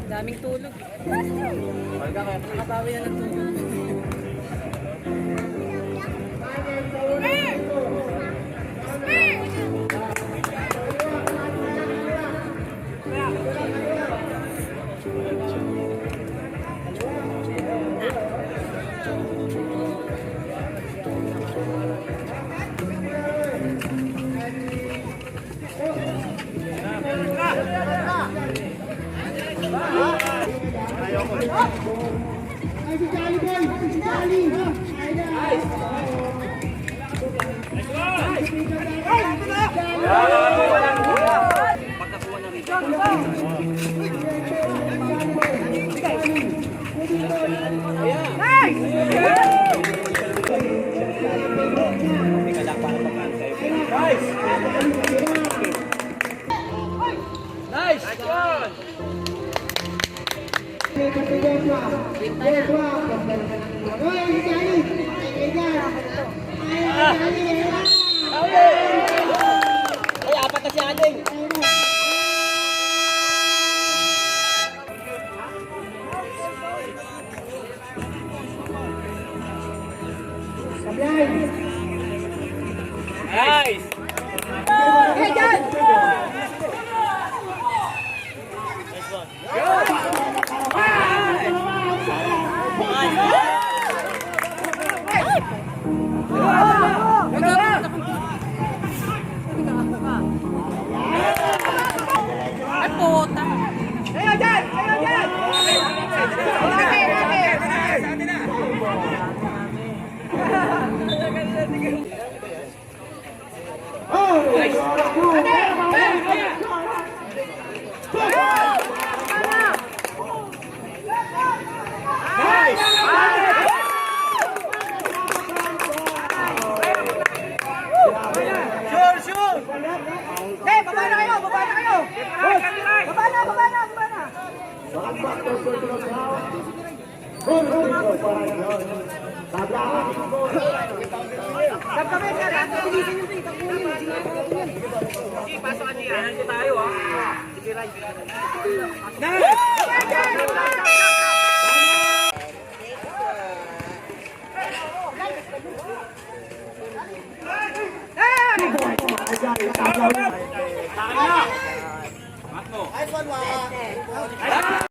Daming tulog. Pagka kaya nakatawi yan ng tulog. Ay, apat na si Aling. Nice! Hey, John! Ay, puta! Kayo dyan! Kayo dyan! Sure, sure! Hey, baba na kayo! Baba na kayo! Baba na! Baba na! Baba na! Pagkabit ka! Pagkabilisin nyo ito! Sige, pasok ka niya! Hindi tayo ha! Sige, right! Nice!